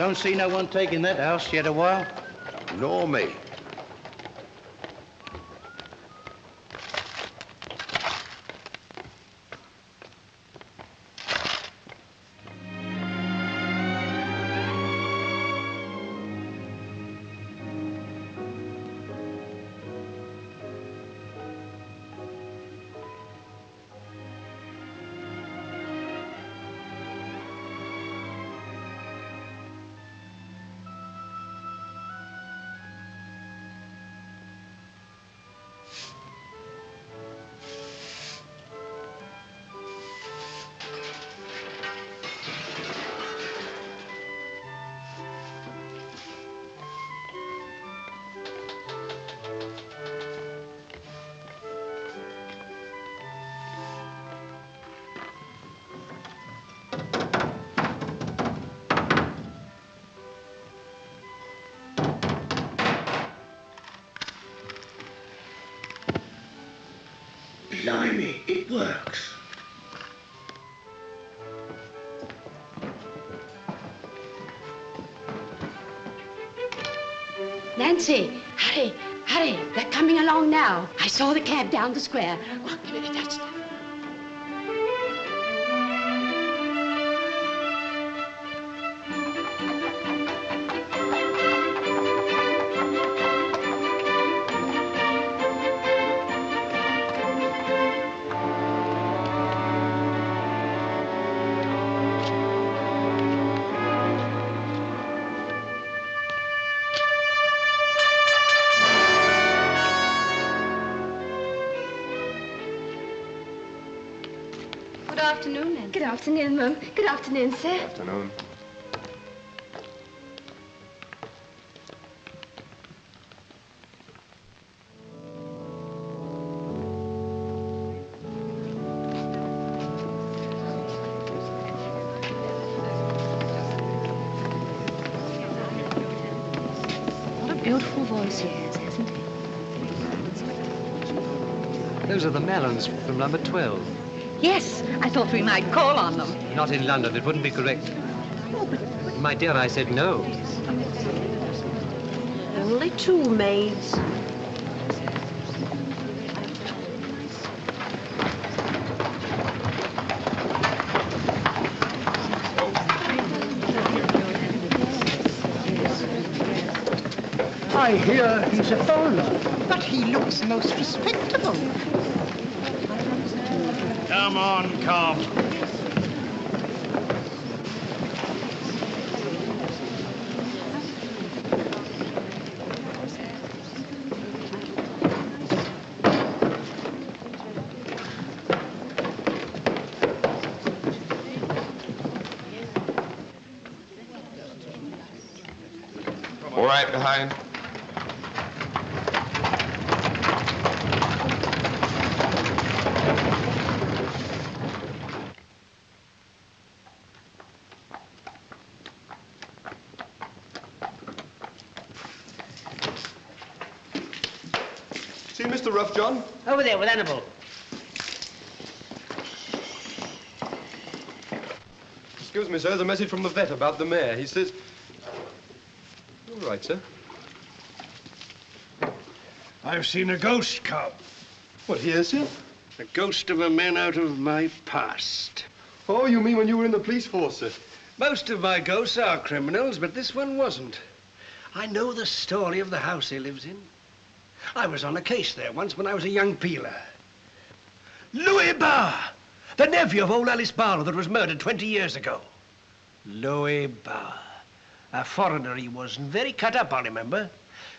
Don't see no one taking that house yet a while. Nor me. Blimey, it works. Nancy, hurry, hurry. They're coming along now. I saw the cab down the square. Oh, give me the duster. Good afternoon, Nancy. Good afternoon, Mum. Good afternoon, sir. Good afternoon. What a beautiful voice he has, hasn't he? Those are the melons from number 12. Yes, I thought we might call on them. Not in London. It wouldn't be correct. My dear, I said no. Only two maids. I hear he's a foreigner. But he looks most respectable. Come on, come. All right, behind. See Mr. Rough, John? Over there with Annabelle. Excuse me, sir. There's a message from the vet about the mare. He says... All right, sir. I've seen a ghost, Cobb. What, here, sir? The ghost of a man out of my past. Oh, you mean when you were in the police force, sir? Most of my ghosts are criminals, but this one wasn't. I know the story of the house he lives in. I was on a case there once when I was a young peeler. Louis Barr, the nephew of old Alice Barlow that was murdered 20 years ago. Louis Barr. A foreigner he was, and very cut up, I remember.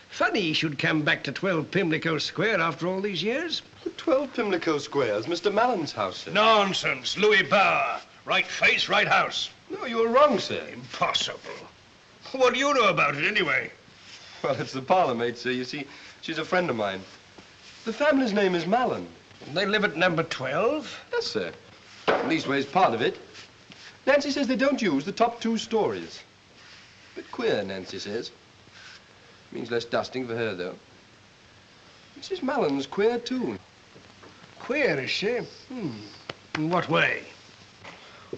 Funny he should come back to 12 Pimlico Square after all these years. 12 Pimlico Square's Mr. Mallon's house, sir. Nonsense, Louis Barr. Right face, right house. No, you were wrong, sir. Impossible. What do you know about it, anyway? Well, it's the parlour maid, sir. You see, she's a friend of mine. The family's name is Mallon. They live at number 12? Yes, sir. Leastways, part of it. Nancy says they don't use the top 2 stories. Bit queer, Nancy says. Means less dusting for her, though. Mrs. Mallon's queer, too. Queer, is she? In what way?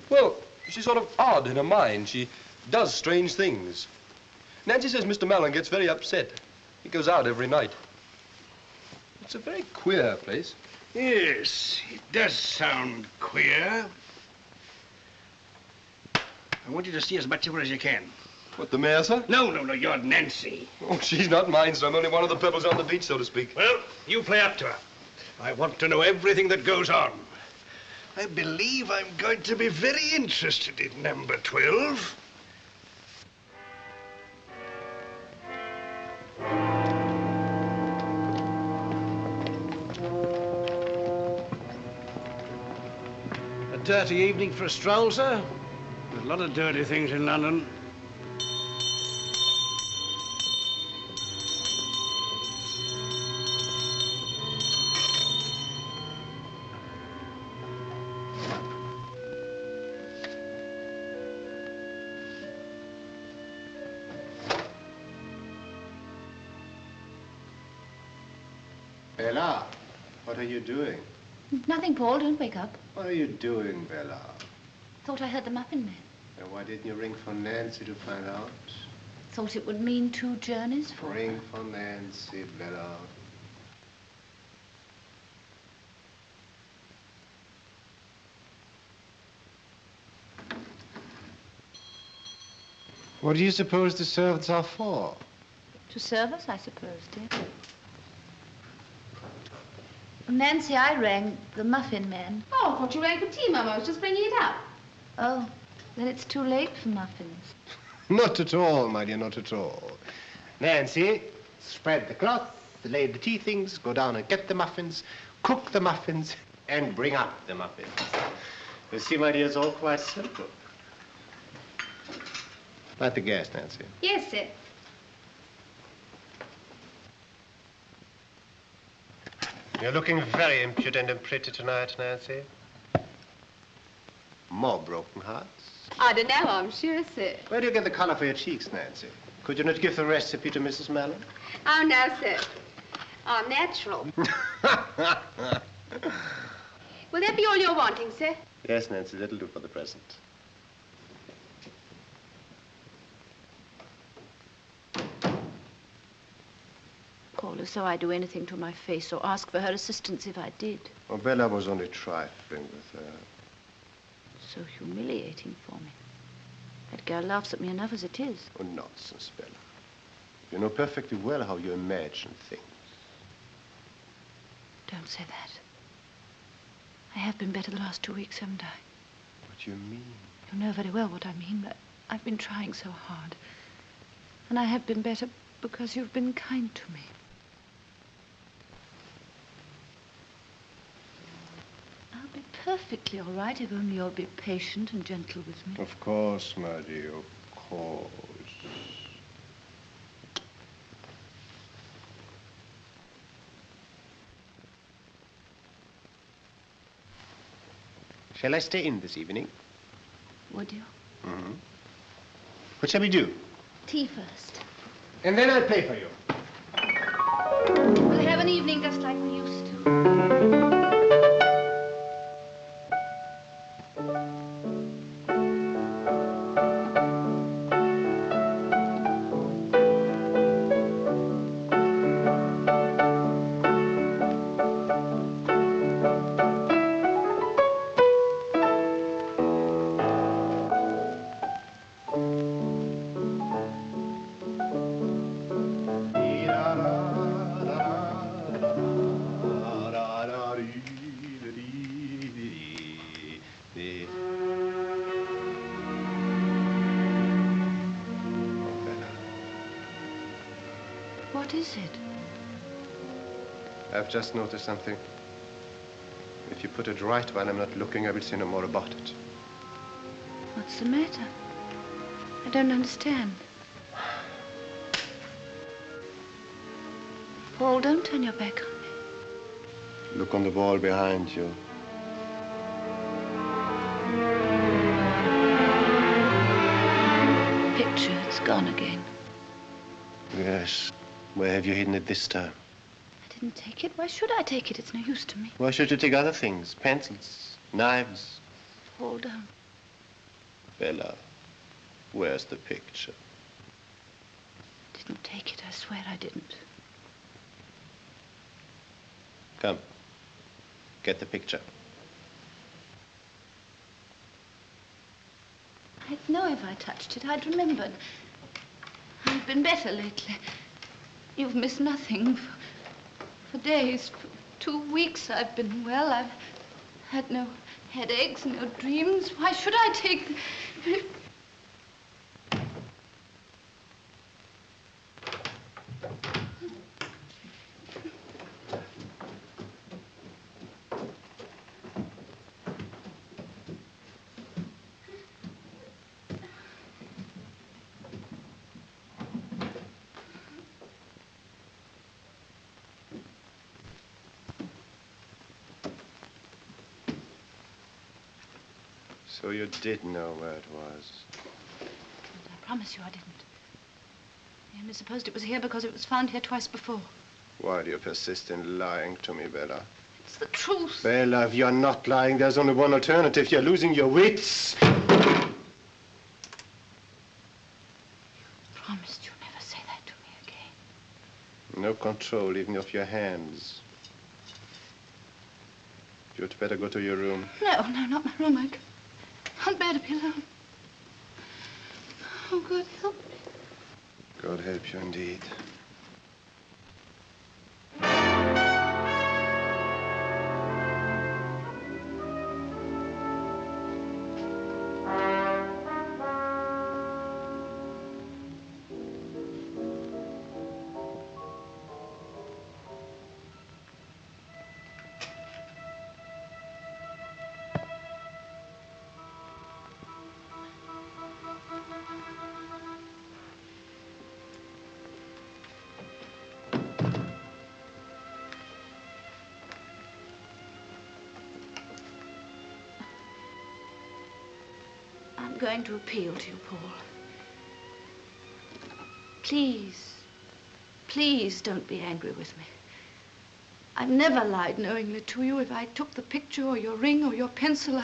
Well, she's sort of odd in her mind. She does strange things. Nancy says Mr. Mallon gets very upset. He goes out every night. It's a very queer place. Yes, it does sound queer. I want you to see as much of her as you can. What, the mayor, sir? No, you're Nancy. Oh, she's not mine, sir. I'm only one of the pebbles on the beach, so to speak. Well, you play up to her. I want to know everything that goes on. I believe I'm going to be very interested in number 12. A dirty evening for a stroll, sir? There's a lot of dirty things in London. Bella, what are you doing? Nothing, Paul. Don't wake up. What are you doing, Bella? Thought I heard the muffin man. And why didn't you ring for Nancy to find out? Thought it would mean 2 journeys for her. Ring for Nancy, Bella. What do you suppose the servants are for? To serve us, I suppose, dear. Nancy, I rang the muffin man. Oh, I thought you rang for tea, Mum. I was just bringing it up. Oh, then it's too late for muffins. Not at all, my dear, not at all. Nancy, spread the cloth, lay the tea things, go down and get the muffins, cook the muffins, and bring up the muffins. You see, my dear, it's all quite simple. Light the gas, Nancy. Yes, sir. You're looking very impudent and pretty tonight, Nancy. More broken hearts? I don't know, I'm sure, sir. Where do you get the color for your cheeks, Nancy? Could you not give the recipe to Mrs. Mallon? Oh, no, sir. I'm natural. Will that be all you're wanting, sir? Yes, Nancy, that'll do for the present. Paul, as though I'd do anything to my face or ask for her assistance if I did. Oh, Bella was only trifling with her. So humiliating for me. That girl laughs at me enough as it is. Oh, nonsense, Bella. You know perfectly well how you imagine things. Don't say that. I have been better the last 2 weeks, haven't I? What do you mean? You know very well what I mean. I've been trying so hard. And I have been better because you've been kind to me. I'll be perfectly all right if only you'll be patient and gentle with me. Of course, my dear, of course. Shall I stay in this evening? Would you? Mm-hmm. What shall we do? Tea first. And then I'll pay for you. We'll have an evening just like we used to. What is it? I've just noticed something. If you put it right while I'm not looking, I will say no more about it. What's the matter? I don't understand. Paul, don't turn your back on me. Look on the wall behind you. Picture, it's gone again. Yes. Where have you hidden it this time? I didn't take it. Why should I take it? It's no use to me. Why should you take other things? Pencils, knives. Paul, don't. Bella, where's the picture? I didn't take it. I swear I didn't. Come. Get the picture. I'd know if I touched it. I'd remembered. I've been better lately. You've missed nothing. For days, for 2 weeks, I've been well. I've had no headaches, no dreams. Why should I take the... So you did know where it was. I promise you I didn't. I only supposed it was here because it was found here twice before. Why do you persist in lying to me, Bella? It's the truth. Bella, if you're not lying, there's only one alternative. You're losing your wits. Promised you'll never say that to me again. No control, even of your hands. You'd better go to your room. No, not my room. I can't bear to be alone. Oh, God help me. God help you indeed. I'm going to appeal to you, Paul. Please, please don't be angry with me. I've never lied knowingly to you. If I took the picture or your ring or your pencil,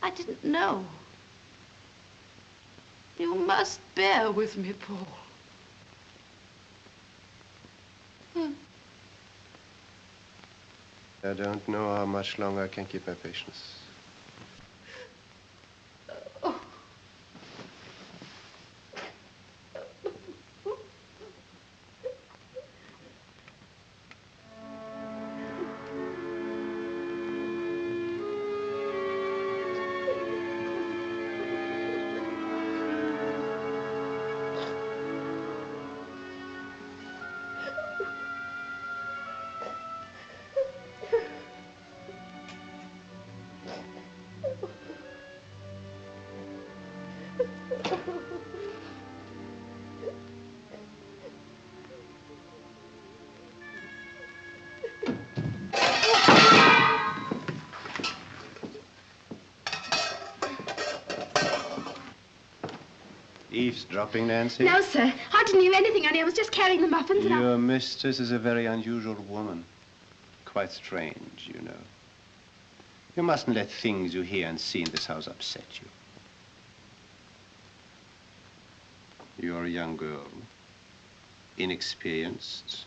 I didn't know. You must bear with me, Paul. I don't know how much longer I can keep my patience. eavesdropping, Nancy? No, sir. I didn't hear anything, honey. I was just carrying the muffins and Your mistress is a very unusual woman. Quite strange, you know. You mustn't let things you hear and see in this house upset you. You're a young girl, inexperienced.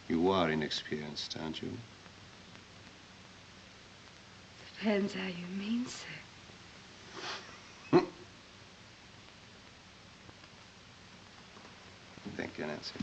You are inexperienced, aren't you? Depends how you mean, sir. Thank you, Nancy.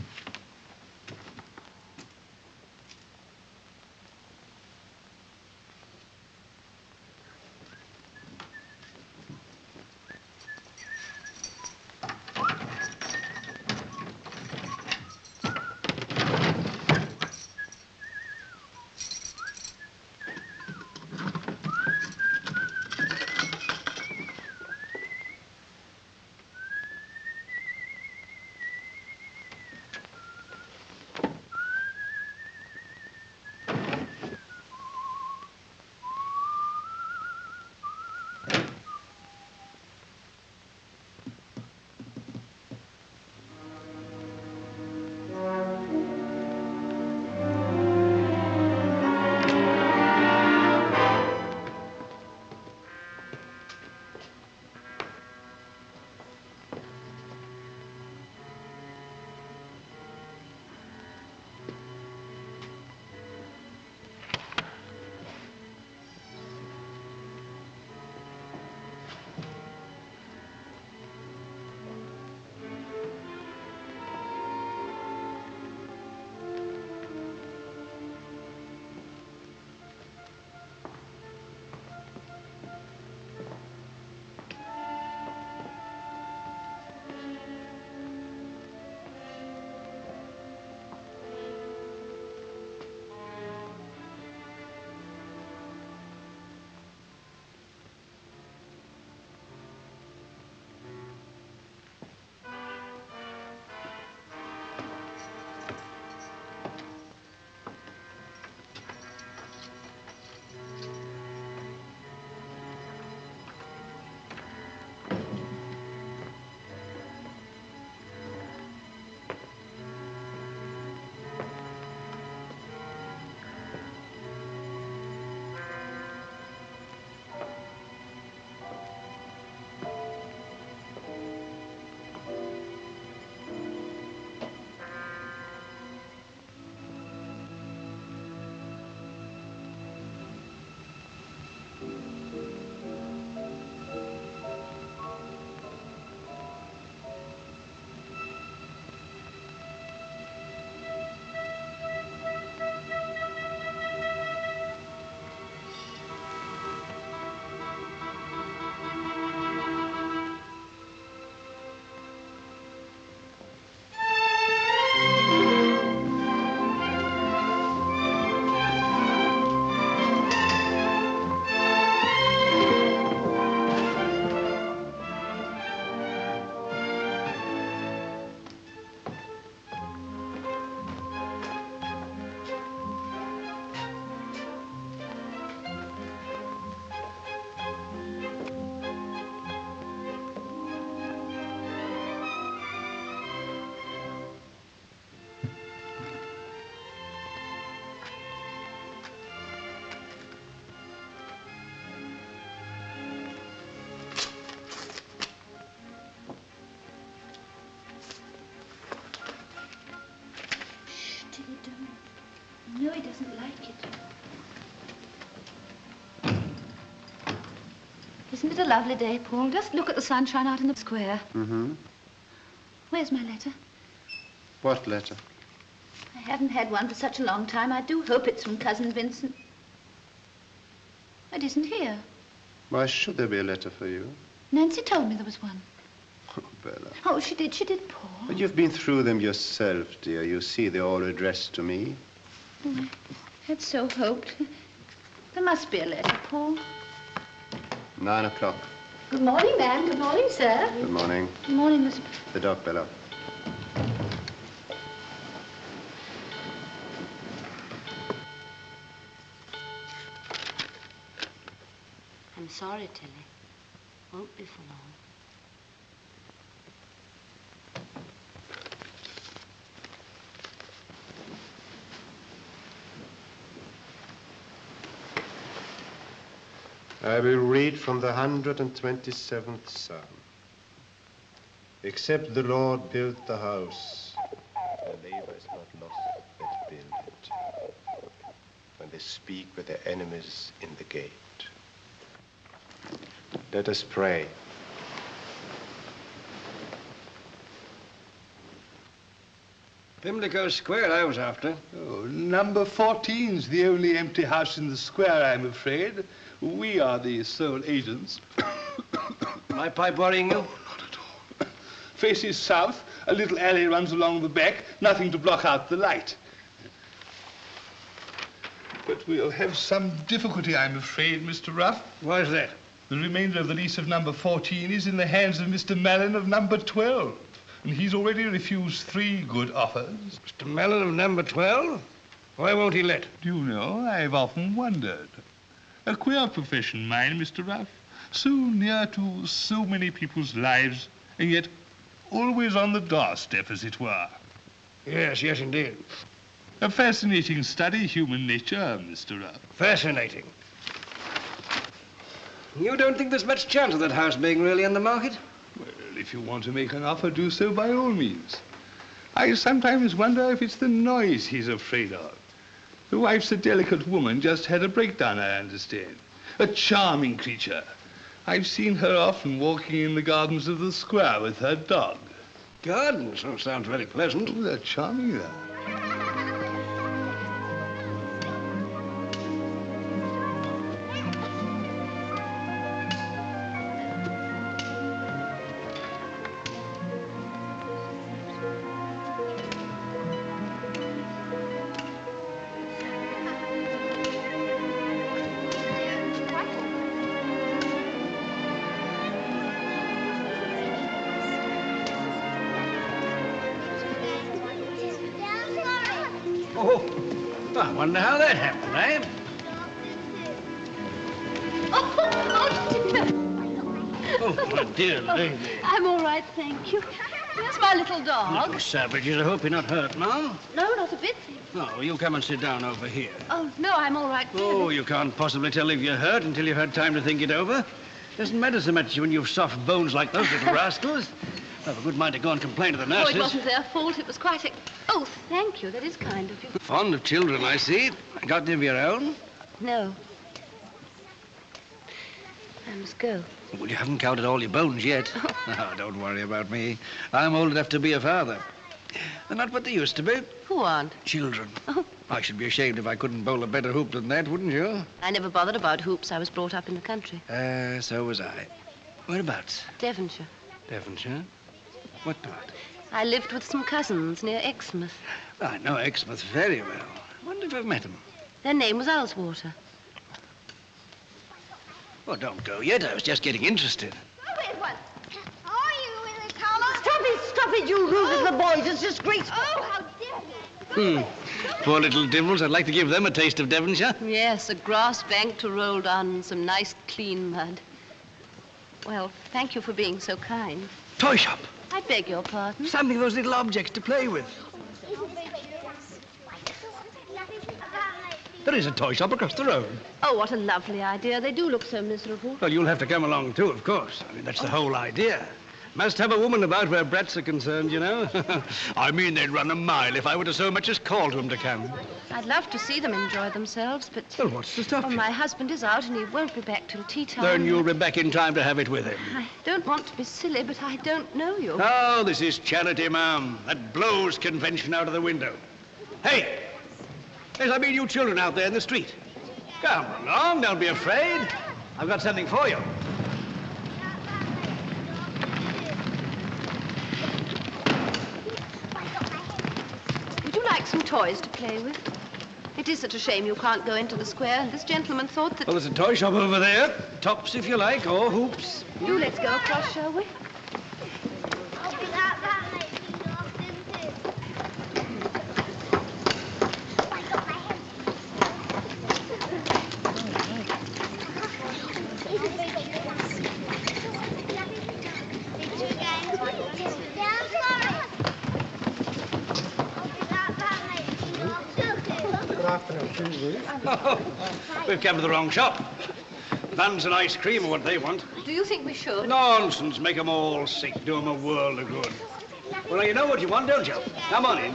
No, he doesn't like it. Isn't it a lovely day, Paul? Just look at the sunshine out in the square. Mm-hmm. Where's my letter? What letter? I haven't had one for such a long time. I do hope it's from Cousin Vincent. It isn't here. Why should there be a letter for you? Nancy told me there was one. Oh, Bella. Oh, she did, Paul. But you've been through them yourself, dear. You see, they're all addressed to me. Oh, I had so hoped. There must be a letter, Paul. 9 o'clock. Good morning, ma'am. Good morning, sir. Good morning. Good morning, Miss... The dog, Bella. I'm sorry, Tilly. Won't be for long. I will read from the 127th Psalm. Except the Lord built the house, the labor is not lost that build it. When they speak with their enemies in the gate. Let us pray. Pimlico Square I was after. Oh, number 14's the only empty house in the square, I'm afraid. We are the sole agents. My pipe worrying you? Oh, not at all. Faces south, a little alley runs along the back, nothing to block out the light. But we'll have some difficulty, I'm afraid, Mr. Ruff. Why is that? The remainder of the lease of number 14 is in the hands of Mr. Mallon of number 12. And he's already refused 3 good offers. Mr. Mellon of number 12? Why won't he let? Do you know, I've often wondered. A queer profession, mine, Mr. Ruff. So near to so many people's lives, and yet always on the doorstep, as it were. Yes, yes, indeed. A fascinating study, human nature, Mr. Ruff. Fascinating. You don't think there's much chance of that house being really on the market? Well, if you want to make an offer, do so by all means. I sometimes wonder if it's the noise he's afraid of. The wife's a delicate woman, just had a breakdown, I understand. A charming creature. I've seen her often walking in the gardens of the square with her dog. Gardens? Oh, sounds very pleasant. Oh, they're charming there. Oh, I wonder how that happened, eh? Oh, my dear lady. I'm all right, thank you. Where's my little dog? Little savages, I hope you're not hurt, Mom. No, not a bit. Oh, you come and sit down over here. Oh, no, I'm all right. Oh, you can't possibly tell if you're hurt until you've had time to think it over. Doesn't matter so much when you've soft bones like those little rascals. I've a good mind to go and complain to the nurses. Oh, it wasn't their fault. It was quite a... Oh, thank you. That is kind of you. Fond of children, I see. Got any of your own? No. I must go. Well, you haven't counted all your bones yet. Oh, don't worry about me. I'm old enough to be a father. They're not what they used to be. Who aren't? Children. Oh. I should be ashamed if I couldn't bowl a better hoop than that, wouldn't you? I never bothered about hoops. I was brought up in the country. So was I. Whereabouts? Devonshire. Devonshire? What part? I lived with some cousins near Exmouth. I know Exmouth very well. Wonder if I've met them. Their name was Ullswater. Oh, don't go yet. I was just getting interested. Oh, wait, what? Are you really, Carla? Stop it, you rude little boys. It's disgraceful. Oh, how dare you? Poor little devils. I'd like to give them a taste of Devonshire. Yes, a grass bank to roll down in some nice, clean mud. Well, thank you for being so kind. Toy shop. I beg your pardon. Something of those little objects to play with. There is a toy shop across the road. Oh, what a lovely idea. They do look so miserable. Well, you'll have to come along, too, of course. I mean, that's the whole idea. Must have a woman about where brats are concerned, you know. I mean, they'd run a mile if I were to so much as call to them to come. I'd love to see them enjoy themselves, but... Well, what's to stop you? My husband is out and he won't be back till tea time. Then you'll be back in time to have it with him. I don't want to be silly, but I don't know you. Oh, this is charity, ma'am. That blows convention out of the window. Hey! Yes, I mean you children out there in the street. Come along, don't be afraid. I've got something for you. Would you like some toys to play with? It is such a shame you can't go into the square, and this gentleman thought that... Well, there's a toy shop over there. Tops, if you like, or hoops. Do let's go across, shall we? Oh, we've come to the wrong shop. buns and ice cream are what they want. Do you think we should? Nonsense. Make 'em all sick. Do 'em a world of good. Well, you know what you want, don't you? Come on in.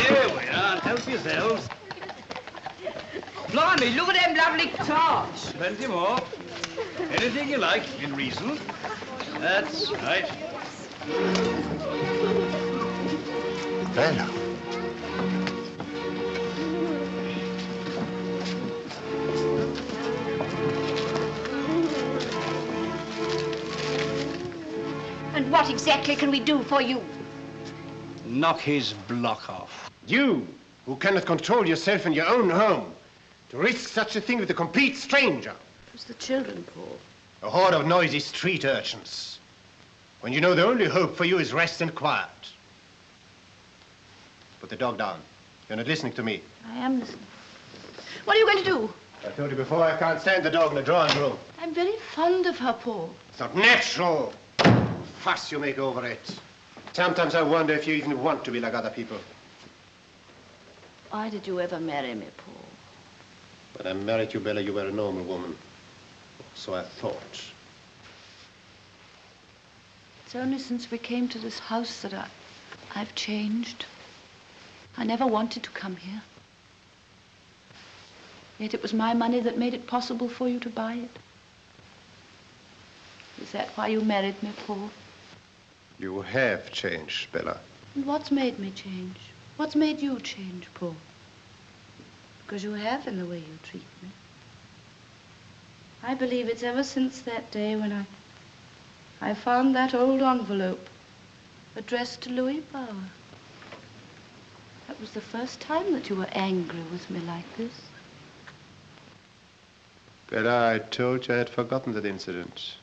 Here we are. Help yourselves. Blimey, look at them lovely tarts. Plenty more. Anything you like, in reason. That's right. Bella. And what exactly can we do for you? Knock his block off. You, who cannot control yourself in your own home, to risk such a thing with a complete stranger. It's the children, Paul. A horde of noisy street urchins. When you know the only hope for you is rest and quiet. Put the dog down. You're not listening to me. I am listening. What are you going to do? I told you before, I can't stand the dog in the drawing room. I'm very fond of her, Paul. It's not natural. Fuss you make over it. Sometimes I wonder if you even want to be like other people. Why did you ever marry me, Paul? When I married you, Bella, you were a normal woman. So I thought. It's only since we came to this house that I've changed. I never wanted to come here. Yet it was my money that made it possible for you to buy it. Is that why you married me, Paul? You have changed, Bella. And what's made me change? What's made you change, Paul? Because you have in the way you treat me. I believe it's ever since that day when I found that old envelope addressed to Louis Bauer. That was the first time that you were angry with me like this. Bella, I told you I had forgotten that incident.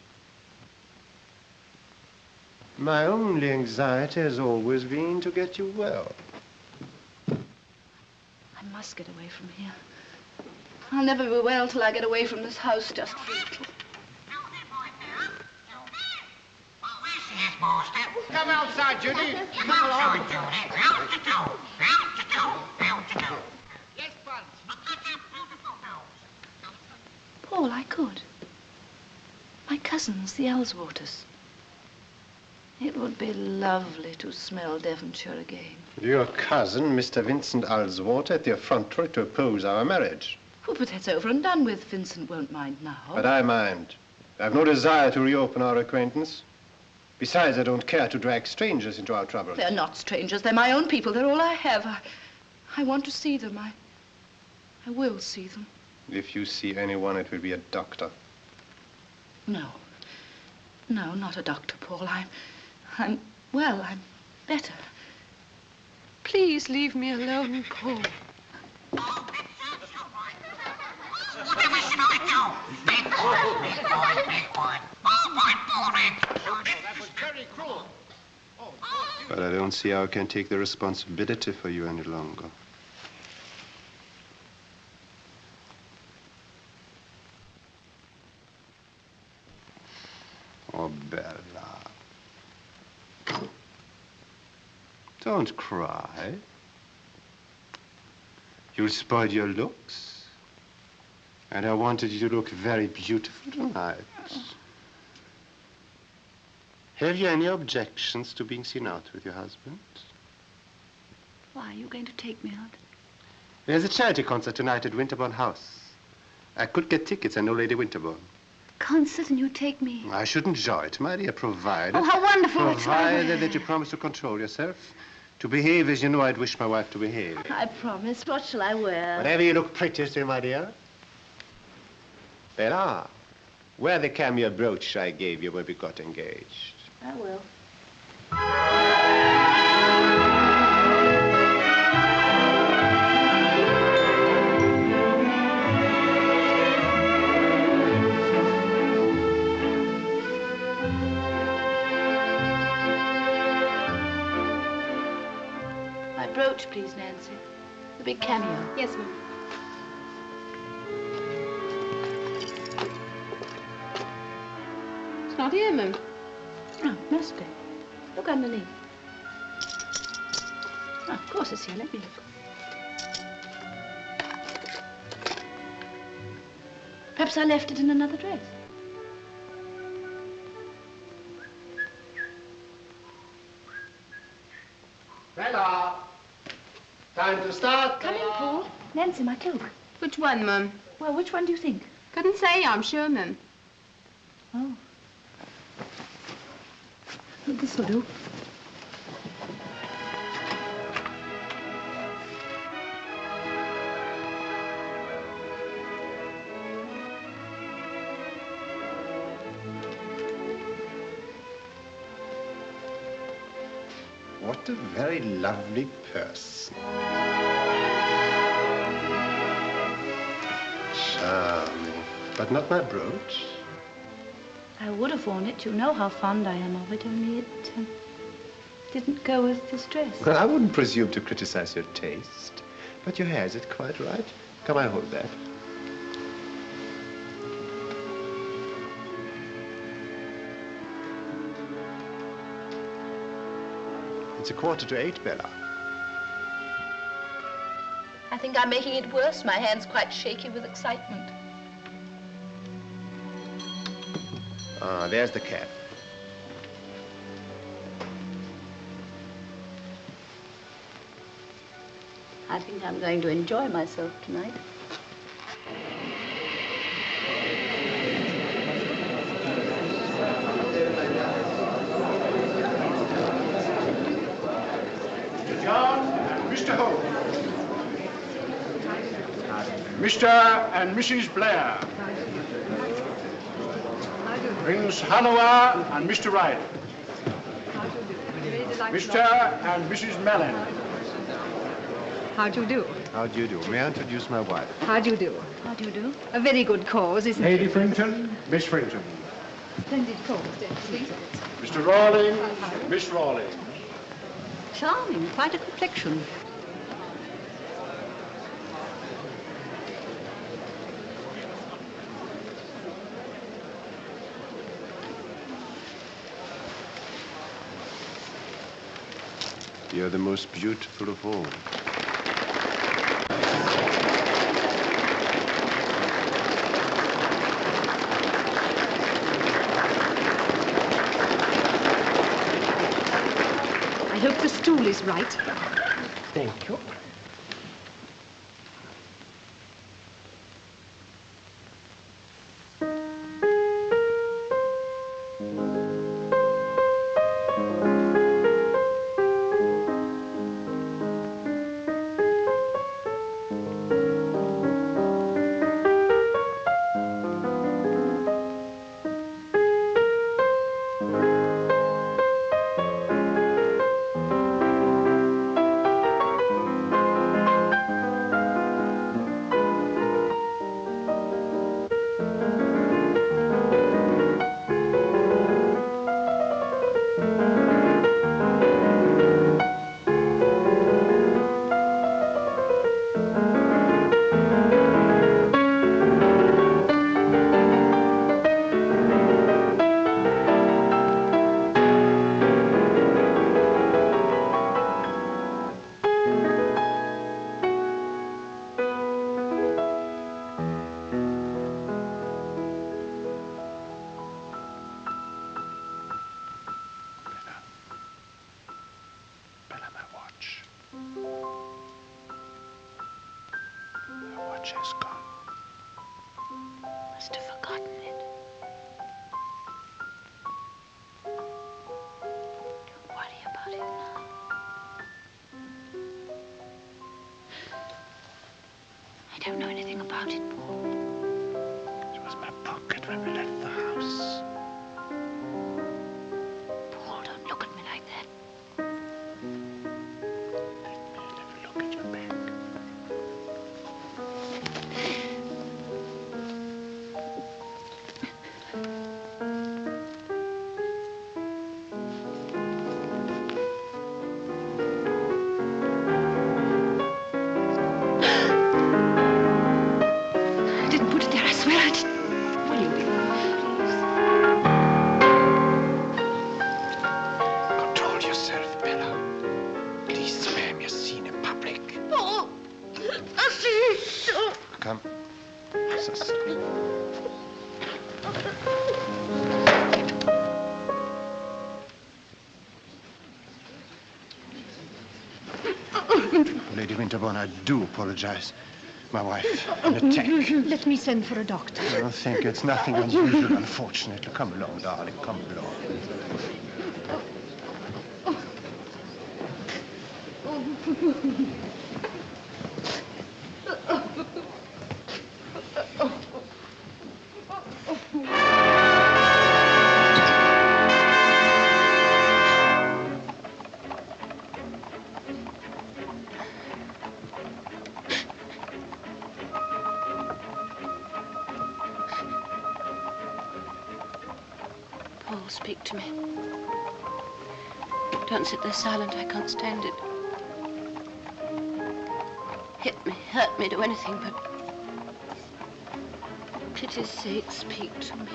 My only anxiety has always been to get you well. I must get away from here. I'll never be well till I get away from this house just for a little. Come outside, Judy. Come along. Yes, Bud. Paul, I could. My cousins, the Ellswaters. It would be lovely to smell Devonshire again. Your cousin, Mr. Vincent Alswater, at the effrontery to oppose our marriage. Oh, but that's over and done with. Vincent won't mind now. But I mind. I have no desire to reopen our acquaintance. Besides, I don't care to drag strangers into our trouble. They're not strangers. They're my own people. They're all I have. I want to see them. I will see them. If you see anyone, it will be a doctor. No. No, not a doctor, Paul. I'm better. Please leave me alone, Paul. But I don't see how I can take the responsibility for you any longer. Oh, Bella. Don't cry. You'll spoil your looks. And I wanted you to look very beautiful tonight. Have you any objections to being seen out with your husband? Why, are you going to take me out? There's a charity concert tonight at Winterbourne House. I could get tickets, I know Lady Winterbourne. Concert and you take me? I should enjoy it, my dear, provided... Oh, how wonderful. Provided that you promise to control yourself. To behave as you know I'd wish my wife to behave. I promise. What shall I wear? Whatever you look prettiest in, my dear. Bella, wear the cameo brooch I gave you when we got engaged. I will. My brooch, please, Nancy. The big cameo. Yes, ma'am. It's not here, ma'am. Oh, it must be. Look underneath. Oh, of course it's here. Let me look. Perhaps I left it in another dress. Bella! Time to start. Come in, Paul. Nancy, my cloak. Which one, Mum? Well, which one do you think? Couldn't say, I'm sure, Mum. Oh. This will do. What a very lovely person. Charming. But not my brooch. I would have worn it. You know how fond I am of it, only it didn't go with this dress. Well, I wouldn't presume to criticize your taste. But your hair, is it quite right? Come, I hold that. It's 7:45, Bella. I think I'm making it worse. My hand's quite shaky with excitement. Ah, there's the cab. I think I'm going to enjoy myself tonight. Mr. John and Mr. Holmes. Mr. and Mrs. Blair. Prince Hanover and Mr. Ryder. Mr. and Mrs. Mellon. How do you do? How do you do? May I introduce my wife? How do you do? How do you do? A very good cause, isn't Lady it? Frington, Miss Frington. Splendid cause, don't you think? Mr. Rawling, Miss Rawling. Charming, quite a complexion. You're the most beautiful of all. I hope the stool is right. Thank you. She's gone. Must have forgotten it. Don't worry about it now. I don't know anything about it, Paul. It was my pocket when we left the house. Paul, don't look at me like that. Look at your back. Lady Winterbourne, I do apologize. My wife, an attack. Let me send for a doctor. Oh, thank you. It's nothing unusual, unfortunately. Come along, darling. Come along. Paul, speak to me. Don't sit there silent. I can't stand it. Hit me, hurt me, do anything, but for pity's sake, speak to me.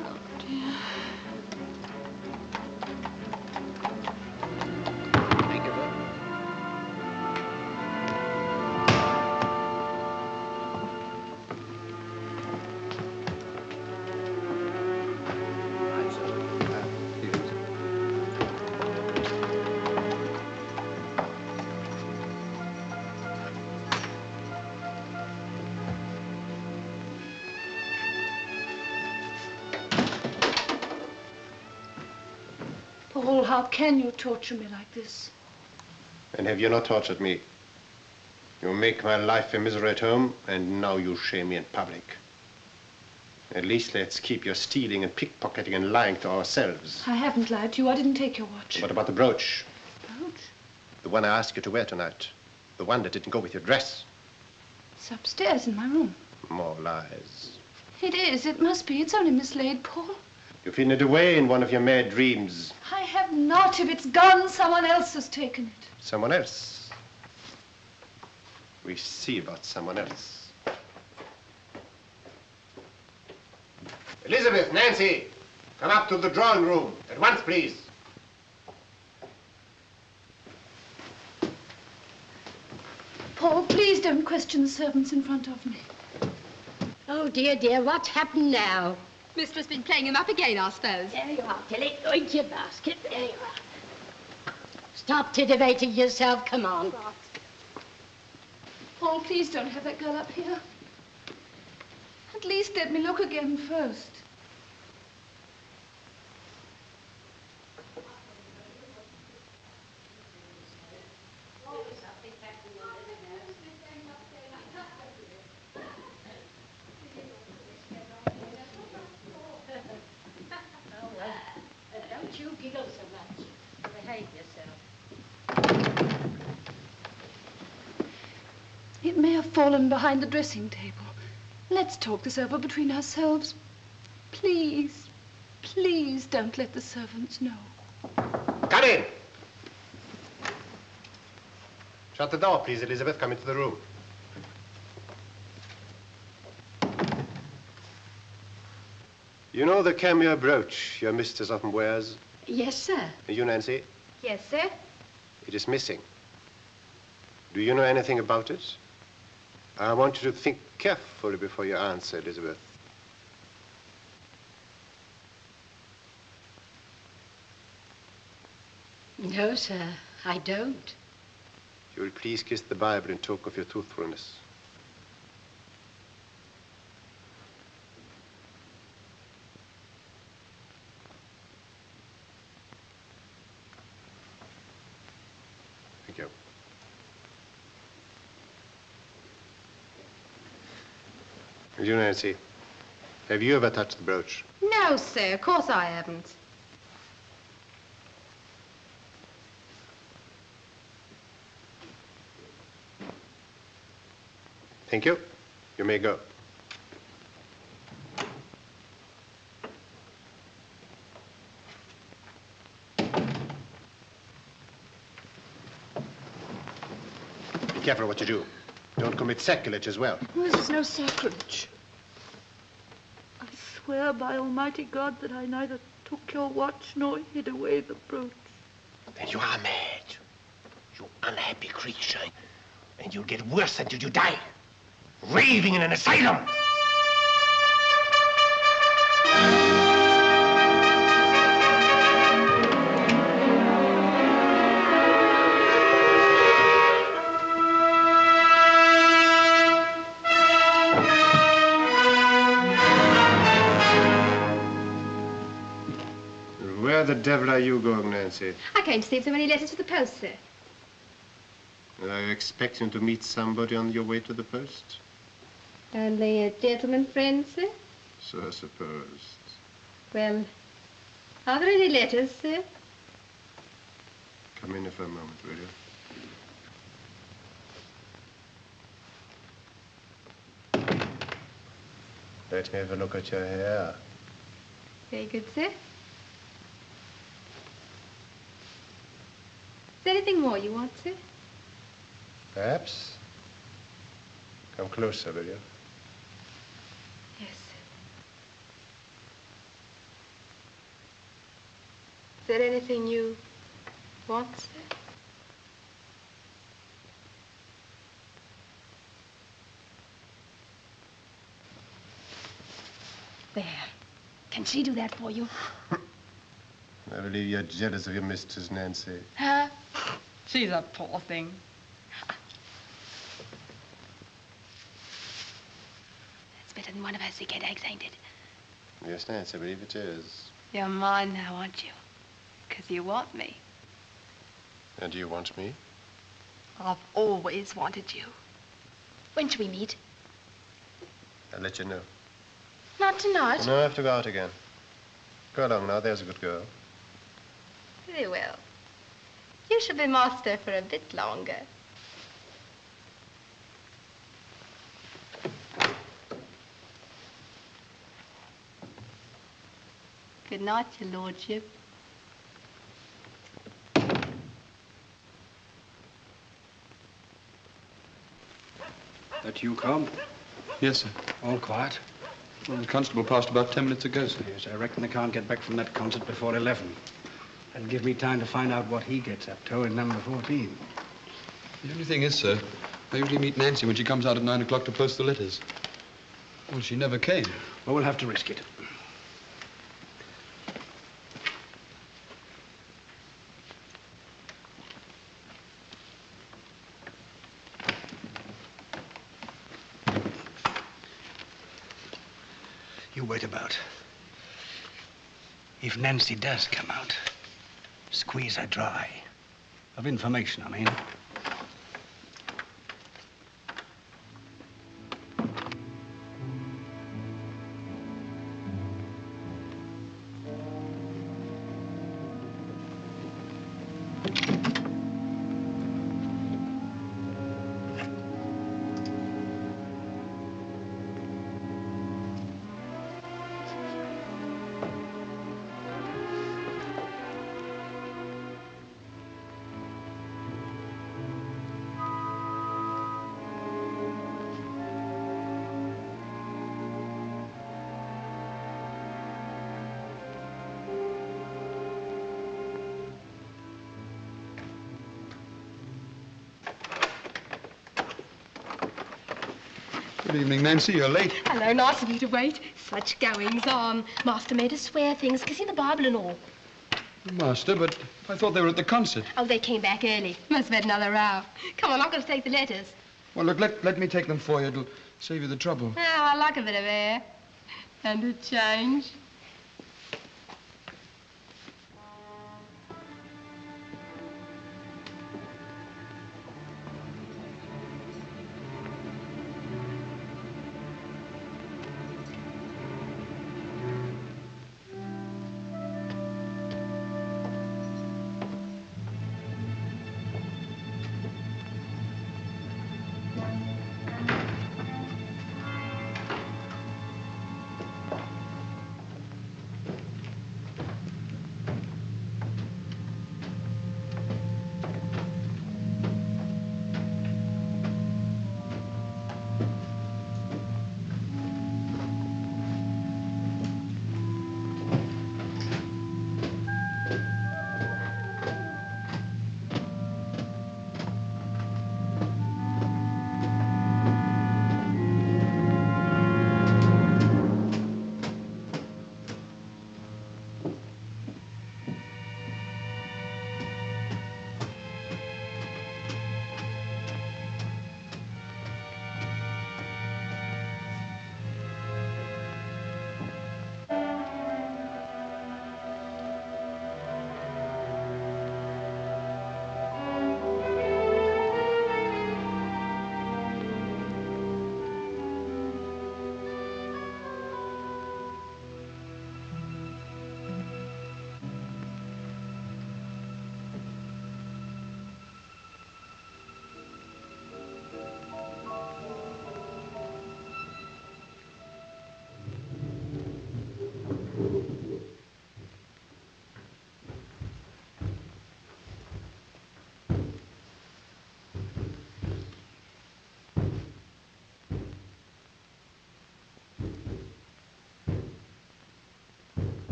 Oh, dear. Think of her. Paul, how can you torture me like this? And have you not tortured me? You make my life a misery at home, and now you shame me in public. At least let's keep your stealing and pickpocketing and lying to ourselves. I haven't lied to you. I didn't take your watch. What about the brooch? Brooch? The one I asked you to wear tonight. The one that didn't go with your dress. It's upstairs in my room. More lies. It is. It must be. It's only mislaid, Paul. You've hidden it away in one of your mad dreams. I have not. If it's gone, someone else has taken it. Someone else. We see about someone else. Elizabeth, Nancy, come up to the drawing room. At once, please. Paul, please don't question the servants in front of me. Oh, dear, dear, what's happened now? Mistress been playing him up again, I suppose. There you are, Tilly. Go into your basket. There you are. Stop titivating yourself. Come on. Paul, please don't have that girl up here. At least let me look again first. Don't you giggle so much. Behave yourself. It may have fallen behind the dressing table. Let's talk this over between ourselves. Please, please don't let the servants know. Come in. Shut the door, please, Elizabeth. Come into the room. You know the cameo brooch your mistress often wears? Yes, sir. And you, Nancy? Yes, sir. It is missing. Do you know anything about it? I want you to think carefully before you answer, Elizabeth. No, sir, I don't. You will please kiss the Bible in token of your truthfulness. Thank you. And you, Nancy, have you ever touched the brooch? No, sir, of course I haven't. Thank you. You may go. Be careful what you do. Don't commit sacrilege as well. This is no sacrilege. I swear by Almighty God that I neither took your watch nor hid away the brooch. Then you are mad. You unhappy creature. And you'll get worse until you die. raving in an asylum. Where the devil are you going, Nancy? I came to see if there were any letters for the post, sir. Are you expecting to meet somebody on your way to the post? Only a gentleman friend, sir? So I suppose. Well, are there any letters, sir? Come in for a moment, will you? Let me have a look at your hair. Very good, sir. Is there anything more you want, sir? Perhaps. Come closer, will you? Yes, sir. Is there anything you want, sir? There. Can she do that for you? I believe you're jealous of your mistress, Nancy. Huh? She's a poor thing. That's better than one of her sick headaches, ain't it? Yes, Nancy, I believe it is. You're mine now, aren't you? 'Cause you want me. And do you want me? I've always wanted you. When shall we meet? I'll let you know. Not tonight. No, I have to go out again. Go along now, there's a good girl. Very well. You shall be master for a bit longer. Good night, your lordship. That you, Cobb? Yes, sir. All quiet? Well, the constable passed about 10 minutes ago, sir. Yes, I reckon they can't get back from that concert before 11. That'll give me time to find out what he gets up to in number 14. The only thing is, sir, I usually meet Nancy when she comes out at 9 o'clock to post the letters. Well, she never came. Well, we'll have to risk it. You wait about. If Nancy does come out, squeeze her dry. Of information, I mean. Good evening, Nancy. You're late. Hello, nice of you to wait. Such goings on. Master made us swear things, kissing the Bible and all. Master, but I thought they were at the concert. Oh, they came back early. Must have had another row. Come on, I'm going to take the letters. Well, look, let me take them for you. It'll save you the trouble. Oh, I like a bit of air. And a change.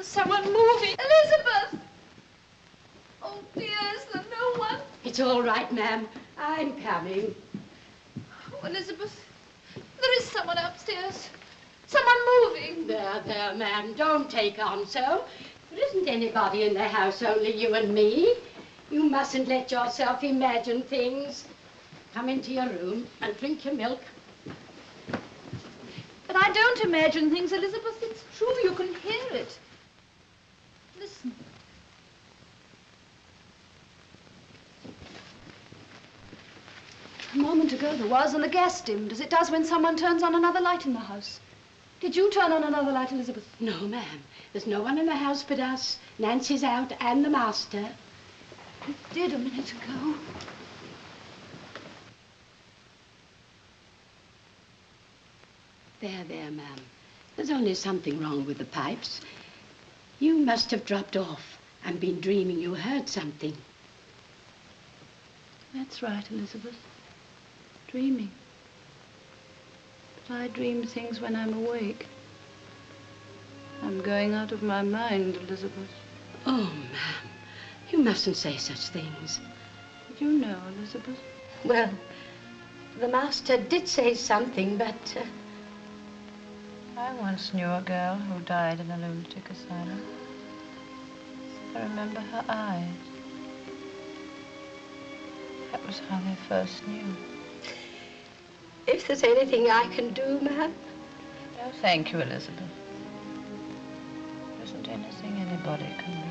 someone moving. Elizabeth! Oh, dear, is there no one? It's all right, ma'am. I'm coming. Oh, Elizabeth, there is someone upstairs. Someone moving. There, ma'am. Don't take on so. There isn't anybody in the house, only you and me. You mustn't let yourself imagine things. Come into your room and drink your milk. But I don't imagine things, Elizabeth. It's true. You can hear it. Listen. A moment ago there was, and the gas dimmed, as it does when someone turns on another light in the house. Did you turn on another light, Elizabeth? No, ma'am. There's no one in the house but us. Nancy's out and the master. It did a minute ago. There, ma'am. There's only something wrong with the pipes. You must have dropped off and been dreaming you heard something. That's right, Elizabeth. Dreaming. But I dream things when I'm awake. I'm going out of my mind, Elizabeth. Oh, ma'am, you mustn't say such things. You know, Elizabeth. Well, the master did say something, but... I once knew a girl who died in a lunatic asylum. I remember her eyes. That was how they first knew. If there's anything I can do, ma'am... No, thank you, Elizabeth. There isn't anything anybody can do.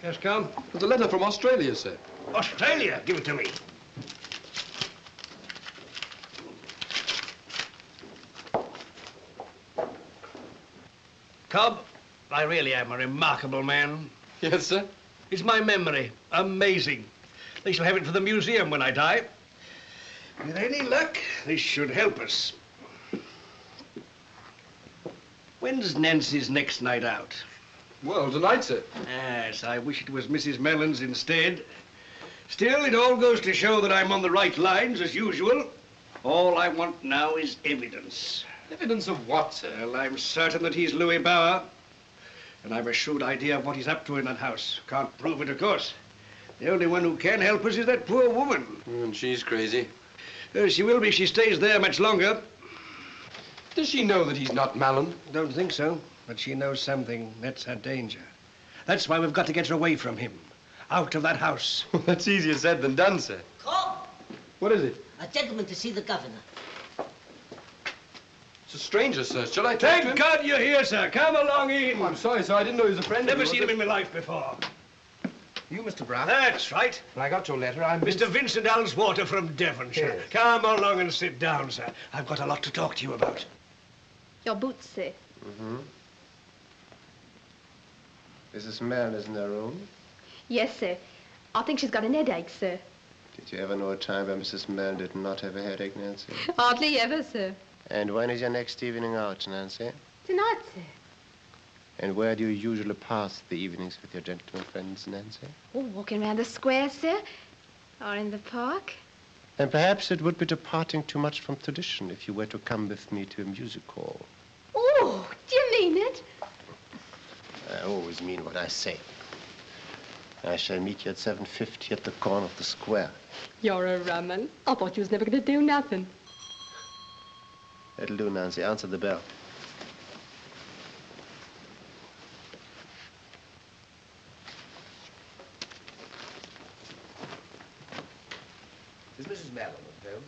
Yes, come. There's a letter from Australia, sir. Australia? Give it to me. Cobb, I really am a remarkable man. Yes, sir? It's my memory. Amazing. They shall have it for the museum when I die. With any luck, this should help us. When's Nancy's next night out? Well, tonight, sir. Yes, I wish it was Mrs. Mellon's instead. Still, it all goes to show that I'm on the right lines, as usual. All I want now is evidence. Evidence of what, sir? Well, I'm certain that he's Louis Bauer. And I've a shrewd idea of what he's up to in that house. Can't prove it, of course. The only one who can help us is that poor woman. And she's crazy. She will be if she stays there much longer. Does she know that he's not Mallon? Don't think so. But she knows something. That's her danger. That's why we've got to get her away from him. Out of that house. That's easier said than done, sir. Cobb! What is it? A gentleman to see the governor. It's a stranger, sir. Shall I talk to him? Thank God you're here, sir. Come along in. Oh, I'm sorry, sir. I didn't know he was a friend of Never yours. seen him in my life before. You, Mr. Brown? That's right. Well, I got your letter. I'm Mr. Vincent Alswater from Devonshire. Yes. Come along and sit down, sir. I've got a lot to talk to you about. Your boots, sir. Mm-hmm. Mrs. Mellon is in her room? Yes, sir. I think she's got an headache, sir. Did you ever know a time when Mrs. Mellon did not have a headache, Nancy? Hardly ever, sir. And when is your next evening out, Nancy? Tonight, sir. And where do you usually pass the evenings with your gentleman friends, Nancy? Oh, walking around the square, sir. Or in the park. And perhaps it would be departing too much from tradition if you were to come with me to a music hall. Oh, do you mean it? I always mean what I say. I shall meet you at 7:50 at the corner of the square. You're a rum un. I thought you was never going to do nothing. That'll do, Nancy. Answer the bell. Is Mrs. Mellon at home?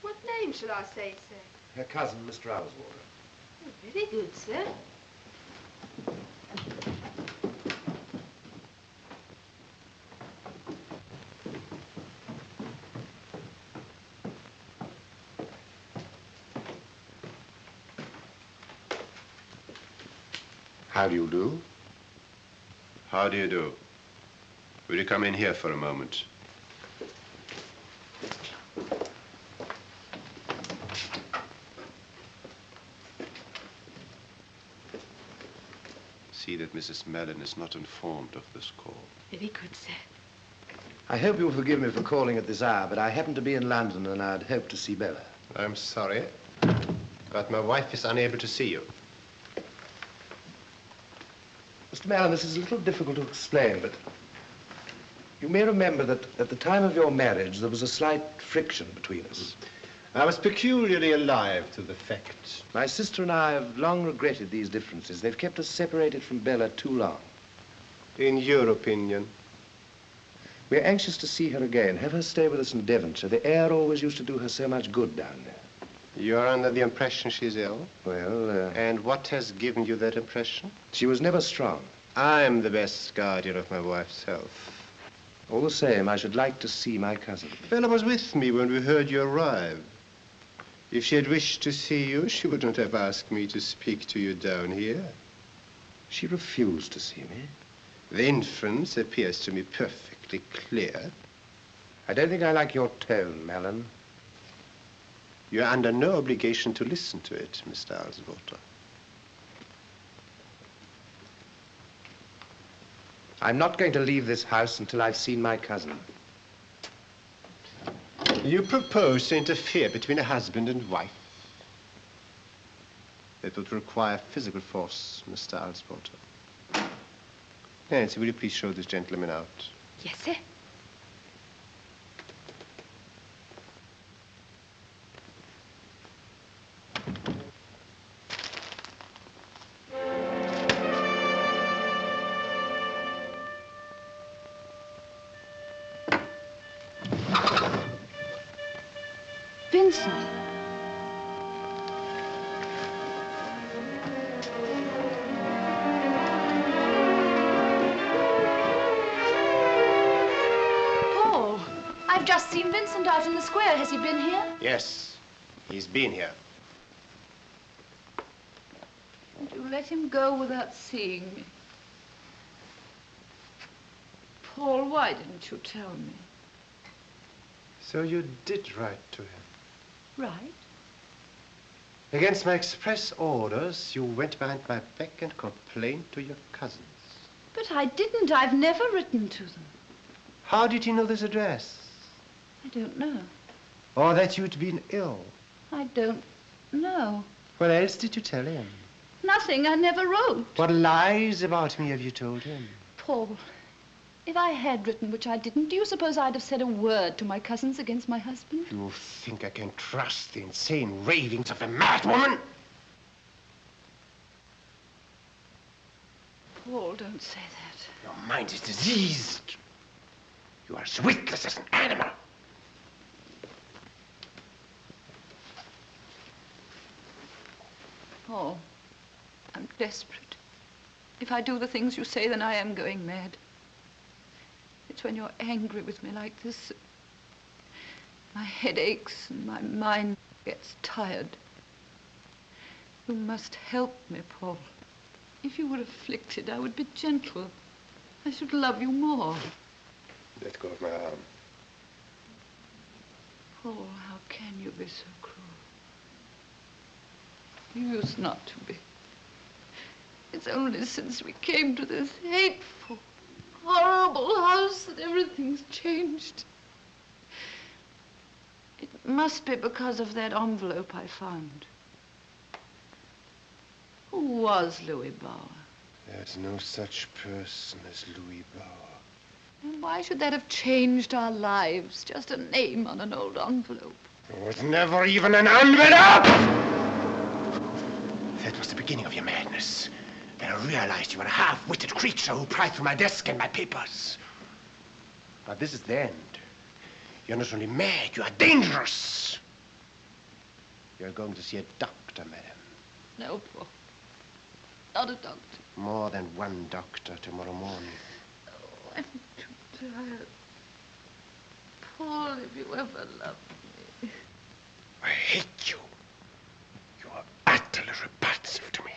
What name shall I say, sir? Her cousin, Mr. Owlswater. Oh, very good, sir. How do you do? How do you do? Will you come in here for a moment? See that Mrs. Mellon is not informed of this call. Very good, sir. I hope you'll forgive me for calling at this hour, but I happen to be in London and I'd hoped to see Bella. I'm sorry, but my wife is unable to see you. Mr. Mellon, this is a little difficult to explain, but you may remember that at the time of your marriage, there was a slight friction between us. I was peculiarly alive to the fact. My sister and I have long regretted these differences. They've kept us separated from Bella too long. In your opinion? We're anxious to see her again, have her stay with us in Devonshire. The air always used to do her so much good down there. You're under the impression she's ill? Well, And what has given you that impression? She was never strong. I'm the best guardian of my wife's health. All the same, I should like to see my cousin. Bella was with me when we heard you arrive. If she had wished to see you, she would not have asked me to speak to you down here. She refused to see me. The inference appears to me perfectly clear. I don't think I like your tone, Mellon. You're under no obligation to listen to it, Mr. Owlswater. I'm not going to leave this house until I've seen my cousin. You propose to interfere between a husband and wife. That would require physical force, Mr. Owlswater. Nancy, will you please show this gentleman out? Yes, sir. Vincent. Paul, I've just seen Vincent out in the square. Has he been here? Yes, he's been here. And you let him go without seeing me. Paul, why didn't you tell me? So you did write to him? Right. Against my express orders, you went behind my back and complained to your cousins. But I didn't. I've never written to them. How did he know this address? I don't know. Or that you'd been ill? I don't know. What else did you tell him? Nothing. I never wrote. What lies about me have you told him? Paul, if I had written, which I didn't, do you suppose I'd have said a word to my cousins against my husband? You think I can trust the insane ravings of a mad woman? Paul, don't say that. Your mind is diseased. You are as witless as an animal. Paul, I'm desperate. If I do the things you say, then I am going mad. It's when you're angry with me like this, my head aches and my mind gets tired. You must help me, Paul. If you were afflicted, I would be gentle. I should love you more. Let go of my arm. Paul, how can you be so cruel? You used not to be. It's only since we came to this hateful, horrible house that everything's changed. It must be because of that envelope I found. Who was Louis Bauer? There's no such person as Louis Bauer. And why should that have changed our lives? Just a name on an old envelope. It was never even an envelope! That was the beginning of your madness. Then I realized you were a half-witted creature who pried through my desk and my papers. But this is the end. You're not only mad, you are dangerous. You're going to see a doctor, madam. No, Paul. Not a doctor. More than one doctor tomorrow morning. Oh, I'm too tired. Paul, if you ever loved me. I hate you. You are utterly repulsive to me.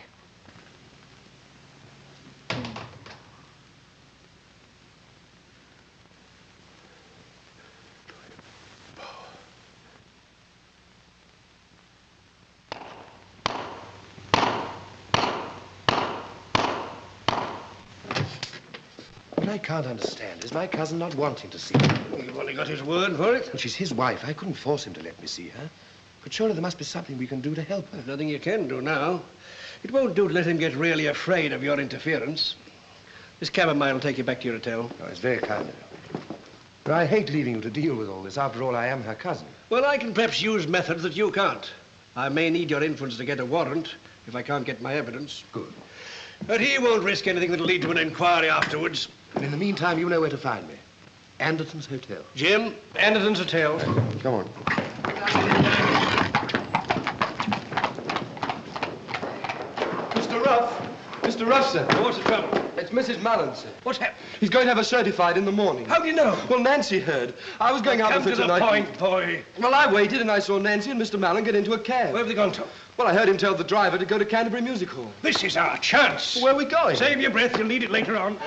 What I can't understand is my cousin not wanting to see me. You've only got his word for it. Well, she's his wife. I couldn't force him to let me see her. But surely there must be something we can do to help her. There's nothing you can do now. It won't do to let him get really afraid of your interference. This chamomile will take you back to your hotel. Oh, it's very kind of you. But I hate leaving you to deal with all this. After all, I am her cousin. Well, I can perhaps use methods that you can't. I may need your influence to get a warrant if I can't get my evidence. Good. But he won't risk anything that'll lead to an inquiry afterwards. And in the meantime, you know where to find me. Anderton's Hotel. Jim, Anderton's Hotel. Come on. Mr. Ruff. Mr. Ruff, sir. What's the trouble? It's Mrs. Mallon, sir. What's happened? He's going to have her certified in the morning. How do you know? Well, Nancy heard. I was going out Come with her to the tonight. point, boy. Well, I waited and I saw Nancy and Mr. Mallon get into a cab. Where have they gone to? Well, I heard him tell the driver to go to Canterbury Music Hall. This is our chance. Where are we going? Save your breath. You'll need it later on.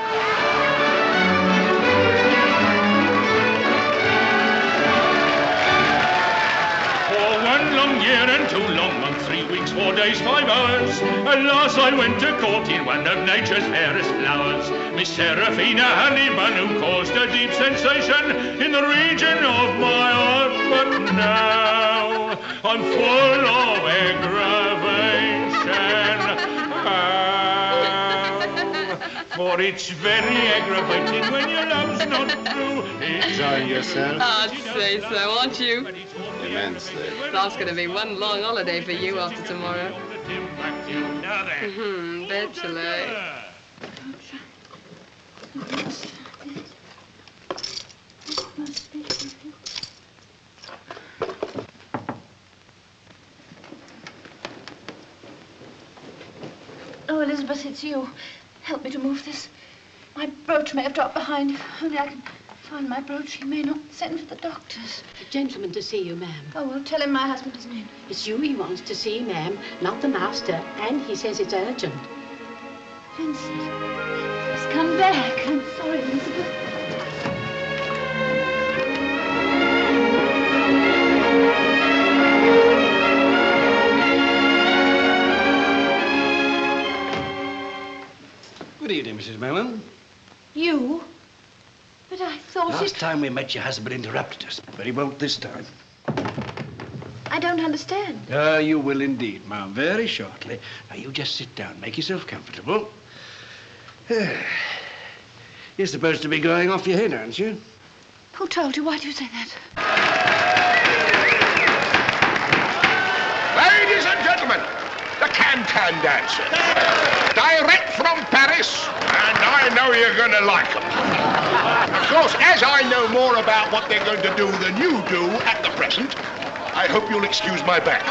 For 1 long year and 2 long months, 3 weeks, 4 days, 5 hours. At last I went to court in one of nature's fairest flowers, Miss Seraphina Honeyman, who caused a deep sensation in the region of my heart. But now I'm full of aggravation. For it's very aggravating when your love's not true. Enjoying yourself? I'd say so, aren't you? Immensely. That's going to be one long holiday for you after tomorrow. Betcha. Oh, Elizabeth, it's you. Help me to move this. My brooch may have dropped behind. If only I can find my brooch, he may not send for the doctors. A gentleman to see you, ma'am. Oh, well, tell him my husband isn't in. It's you he wants to see, ma'am, not the master. And he says it's urgent. Vincent, he's come back. I'm sorry, Elizabeth. Good evening, Mrs. Mellon. You? But I thought Last time we met, your husband interrupted us, but he won't this time. I don't understand. You will indeed, ma'am, very shortly. Now, you just sit down, make yourself comfortable. You're supposed to be going off your head, aren't you? Who told you? Why do you say that? Ladies and gentlemen, the can-can dancer. Direct from Paris, and I know you're going to like them. Of course, as I know more about what they're going to do than you do at the present, I hope you'll excuse my back.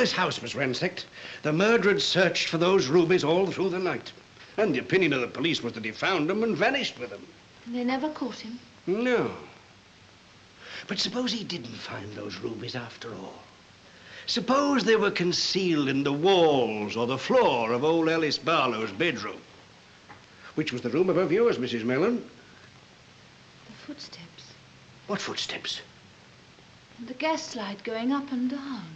this house was ransacked, the murderer had searched for those rubies all through the night. And the opinion of the police was that he found them and vanished with them. And they never caught him? No. But suppose he didn't find those rubies after all. Suppose they were concealed in the walls or the floor of old Alice Barlow's bedroom. Which was the room of her viewers, Mrs. Mellon? The footsteps. What footsteps? And the gaslight going up and down.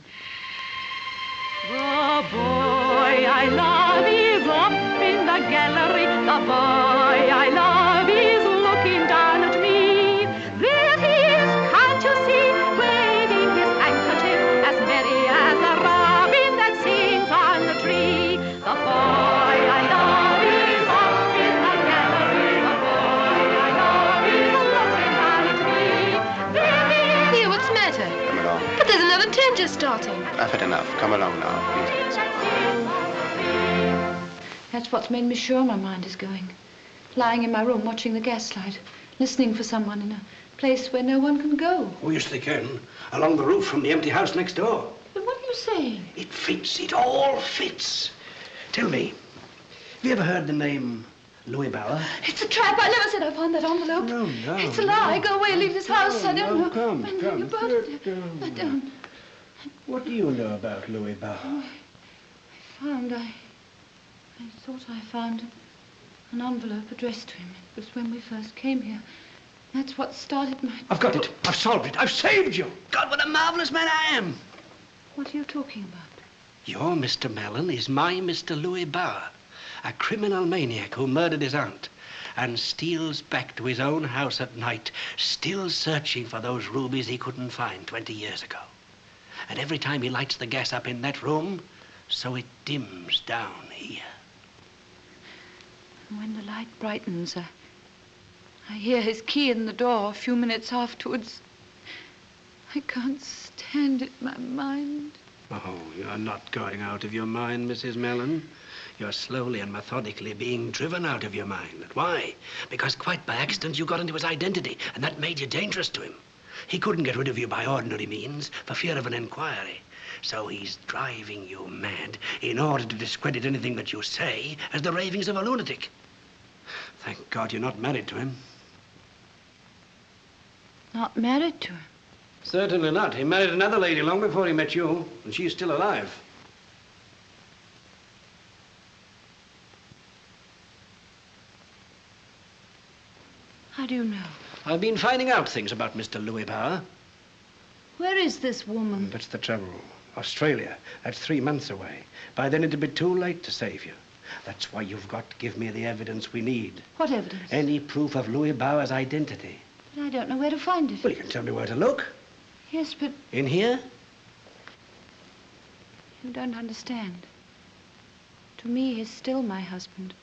The boy I love is up in the gallery. The boy I love is looking down at me. There he is, can't you see, waving his handkerchief as merry as a robin that sings on the tree. The boy I love is up in the gallery. The boy I love is looking down at me. There he is. Here, what's the matter? Come along. But there's another tent just starting. I've had enough. Come along now, please. That's what's made me sure my mind is going. Lying in my room watching the gaslight, listening for someone in a place where no one can go. Oh, yes, they can. Along the roof from the empty house next door. But what are you saying? It fits. It all fits. Tell me, have you ever heard the name Louis Bauer? It's a trap. I never said I found that envelope. No. It's a lie. Go away. Leave this house. I don't know. Come. I don't. What do you know about Louis Bauer? I thought I found an envelope addressed to him. It was when we first came here. That's what started my... I've got it. I've solved it. I've saved you. God, what a marvelous man I am. What are you talking about? Your Mr. Mellon is my Mr. Louis Bauer, a criminal maniac who murdered his aunt and steals back to his own house at night, still searching for those rubies he couldn't find 20 years ago. And every time he lights the gas up in that room, so it dims down here. And when the light brightens, I hear his key in the door a few minutes afterwards. I can't stand it, my mind. Oh, you're not going out of your mind, Mrs. Mellon. You're slowly and methodically being driven out of your mind. Why? Because quite by accident you got into his identity, and that made you dangerous to him. He couldn't get rid of you by ordinary means for fear of an inquiry. So he's driving you mad in order to discredit anything that you say as the ravings of a lunatic. Thank God you're not married to him. Not married to him? Certainly not. He married another lady long before he met you, and she's still alive. How do you know? I've been finding out things about Mr. Louis Bauer. Where is this woman? That's the trouble. Australia. That's 3 months away. By then it'll be too late to save you. That's why you've got to give me the evidence we need. What evidence? Any proof of Louis Bauer's identity. But I don't know where to find it. Well, you can tell me where to look. Yes, but... In here? You don't understand. To me, he's still my husband.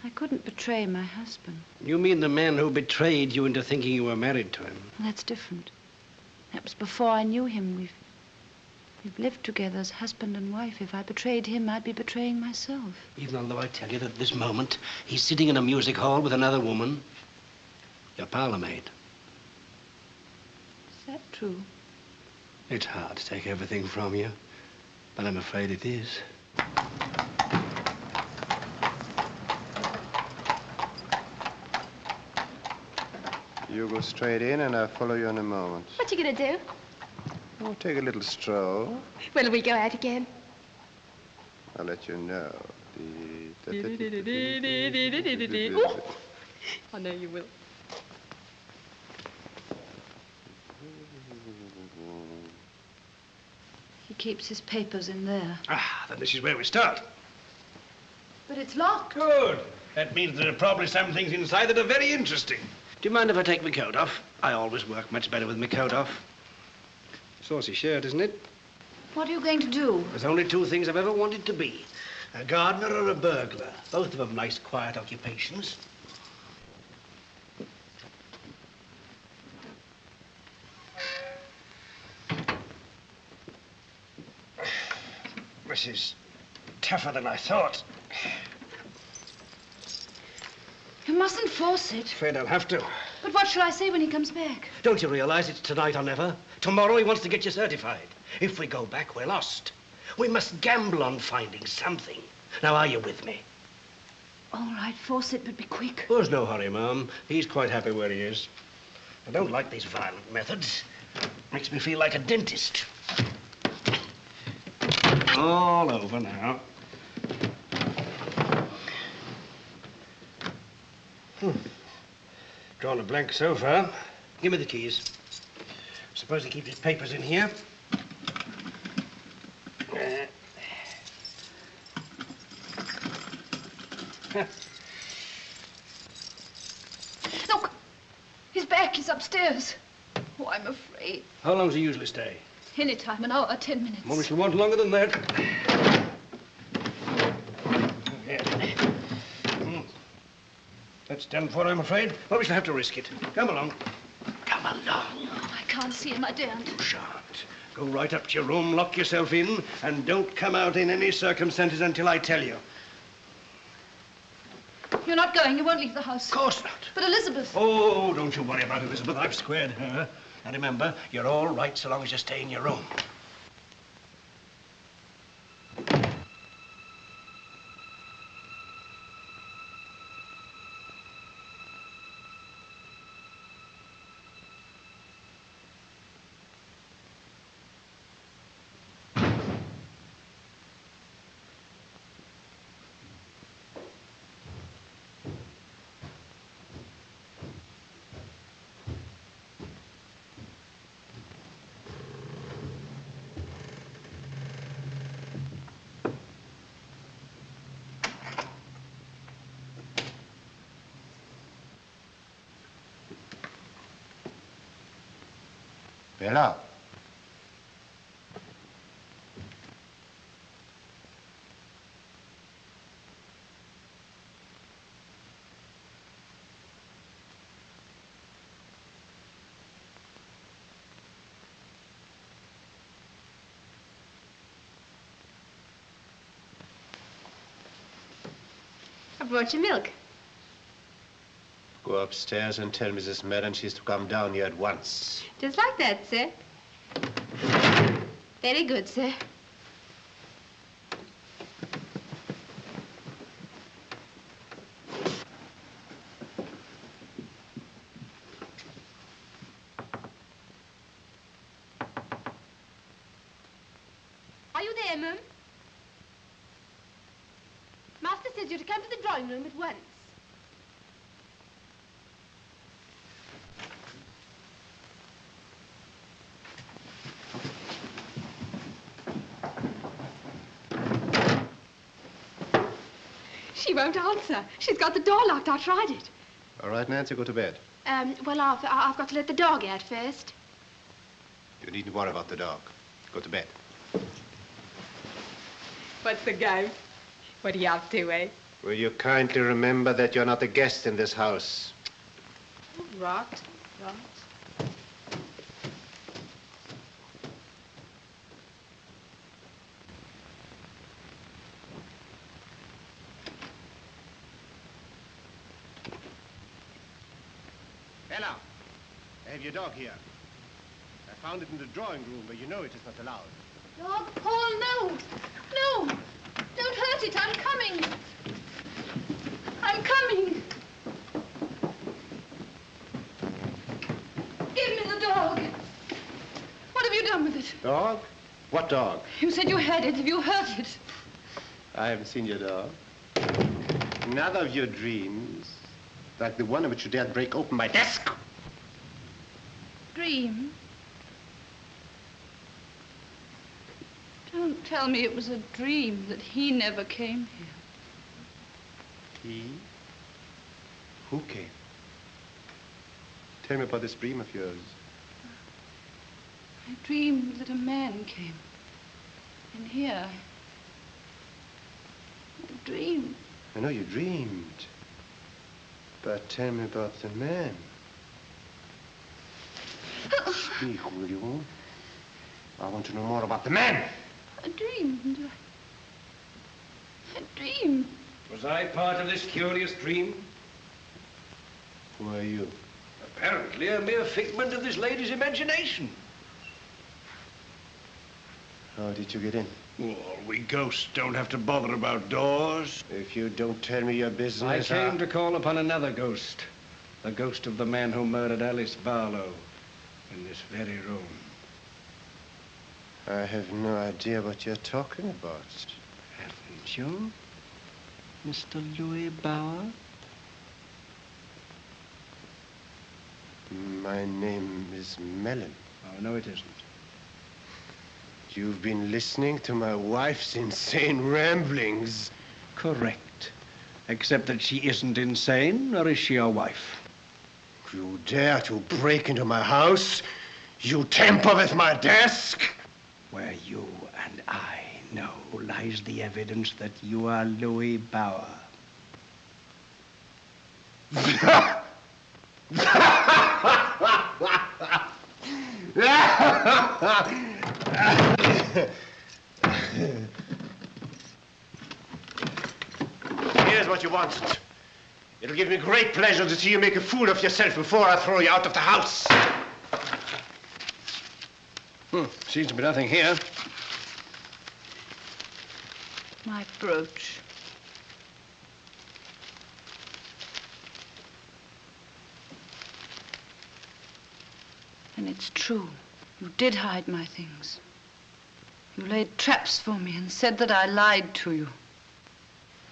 I couldn't betray my husband. You mean the man who betrayed you into thinking you were married to him? Well, that's different. That was before I knew him. We've lived together as husband and wife. If I betrayed him, I'd be betraying myself. Even although I tell you that at this moment, he's sitting in a music hall with another woman. Your parlor maid. Is that true? It's hard to take everything from you, but I'm afraid it is. You go straight in and I'll follow you in a moment. What you gonna do? We'll take a little stroll. When'll we go out again? I'll let you know. Ooh. I know you will. He keeps his papers in there. Ah, then this is where we start. But it's locked. Good. That means there are probably some things inside that are very interesting. Do you mind if I take my coat off? I always work much better with my coat off. Saucy shirt, isn't it? What are you going to do? There's only 2 things I've ever wanted to be. A gardener or a burglar. Both of them nice, quiet occupations. This is tougher than I thought. You mustn't force it. Afraid I'll have to. But what shall I say when he comes back? Don't you realize it's tonight or never? Tomorrow he wants to get you certified. If we go back, we're lost. We must gamble on finding something. Now, are you with me? All right, Fawcett, but be quick. There's no hurry, Mum. He's quite happy where he is. I don't like these violent methods. Makes me feel like a dentist. All over now. Drawn a blank so far. Give me the keys. Suppose he keeps his papers in here. Look! He's back. He's upstairs. Oh, I'm afraid. How long does he usually stay? Any time, an hour, 10 minutes. Well, we shall want longer than that. That's done for, I'm afraid. Well, we shall have to risk it. Come along. Come along. Oh, I can't see him. I daren't. You shan't. Go right up to your room, lock yourself in, and don't come out in any circumstances until I tell you. You're not going. You won't leave the house. Of course not. But Elizabeth... Oh, don't you worry about Elizabeth. I've squared her. And remember, you're all right so long as you stay in your room. Bella. I brought you milk. Go upstairs and tell Mrs. Mellon she's to come down here at once. Just like that, sir. Very good, sir. Are you there, Mum? Master says you're to come to the drawing room at once. She won't answer. She's got the door locked. I tried it. All right, Nancy, go to bed. Well, I've got to let the dog out first. You needn't worry about the dog. Go to bed. What's the game? What are you up to, eh? Will you kindly remember that you're not a guest in this house? Right. Bella, I have your dog here. I found it in the drawing room, but you know it is not allowed. Dog, Paul, no! No! Don't hurt it. I'm coming. I'm coming. Give me the dog. What have you done with it? Dog? What dog? You said you had it. Have you hurt it? I haven't seen your dog. Another of your dreams, like the one in which you dared break open my desk. Dream? Don't tell me it was a dream that he never came here. He? Who came? Tell me about this dream of yours. I dreamed that a man came in here. I dreamed. I know you dreamed. But tell me about the man. Speak, will you? I want to know more about the man. I dreamed. I dreamed. Was I part of this curious dream? Who are you? Apparently a mere figment of this lady's imagination. How did you get in? Well, we ghosts don't have to bother about doors. If you don't tell me your business, I came to call upon another ghost. The ghost of the man who murdered Alice Barlow in this very room. I have no idea what you're talking about. Haven't you, Mr. Louis Bauer? My name is Mellon. Oh, no, it isn't. You've been listening to my wife's insane ramblings. Correct. Except that she isn't insane, or is she your wife? You dare to break into my house? You tamper with my desk? Where you and I know lies the evidence that you are Louis Bauer. Here's what you wanted. It'll give me great pleasure to see you make a fool of yourself before I throw you out of the house. Seems to be nothing here. My brooch. And it's true. You did hide my things. You laid traps for me and said that I lied to you.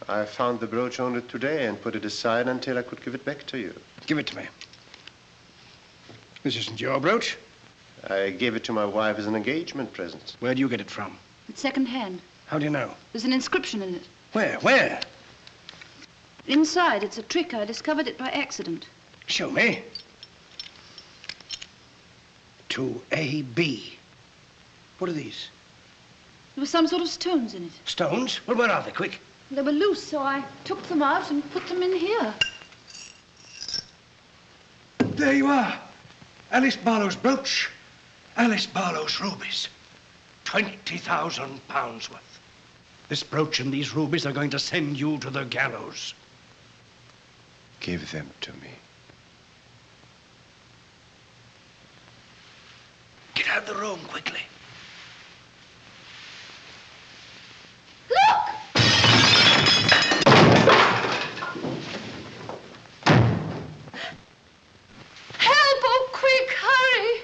I found the brooch only today and put it aside until I could give it back to you. Give it to me. This isn't your brooch. I gave it to my wife as an engagement present. Where'd you get it from? It's second-hand. How do you know? There's an inscription in it. Where? Where? Inside. It's a trick. I discovered it by accident. Show me. To A.B. What are these? There were some sort of stones in it. Stones? Well, where are they? Quick. They were loose, so I took them out and put them in here. There you are. Alice Barlow's brooch. Alice Barlow's rubies. £20,000 worth. This brooch and these rubies are going to send you to the gallows. Give them to me. Get out of the room quickly. Look! Help! Oh, quick, hurry!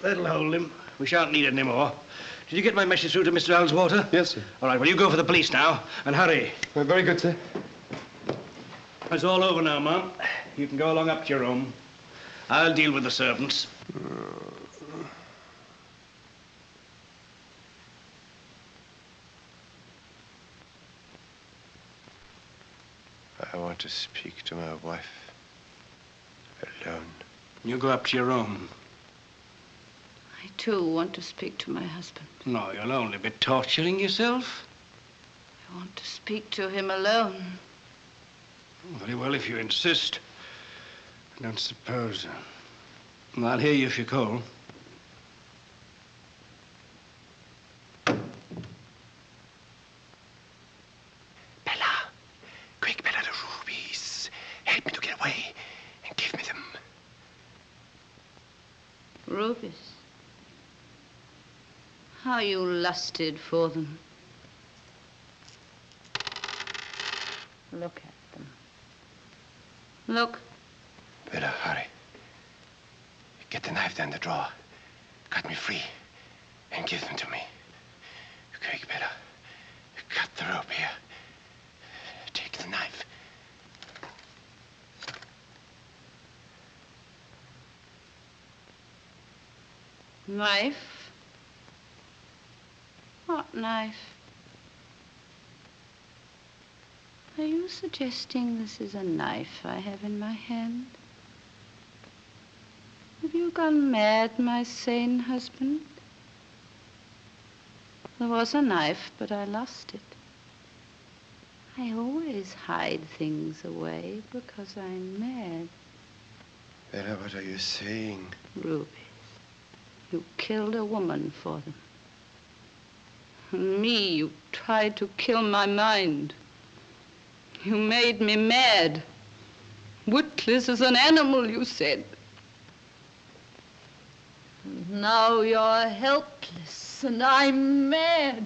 That'll hold him. We shan't need it anymore. Did you get my message through to Mr. Alswater? Yes, sir. All right, well, you go for the police now, and hurry. Very good, sir. It's all over now, Mum. You can go along up to your room. I'll deal with the servants. I want to speak to my wife alone. You go up to your room. I, too, want to speak to my husband. No, you'll only be torturing yourself. I want to speak to him alone. Very well, if you insist. I don't suppose. I'll hear you if you call. Bella, quick, Bella, the rubies. Help me to get away and give me them. Rubies. How you lusted for them. Look at them. Look. Bella, hurry. Get the knife down the drawer. Cut me free and give them to me. Quick, Bella. Cut the rope here. Take the knife. Knife? What knife? Are you suggesting this is a knife I have in my hand? Have you gone mad, my sane husband? There was a knife, but I lost it. I always hide things away because I'm mad. Bella, what are you saying? Rubies. You killed a woman for them. And me, you tried to kill my mind. You made me mad. Witless as an animal, you said. And now you're helpless, and I'm mad.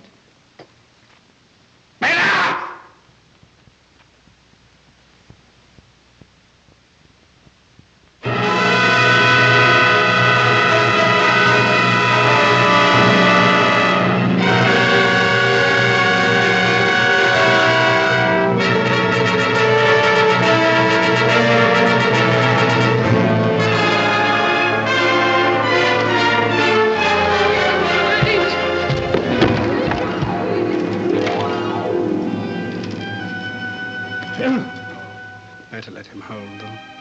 Better let him hold them.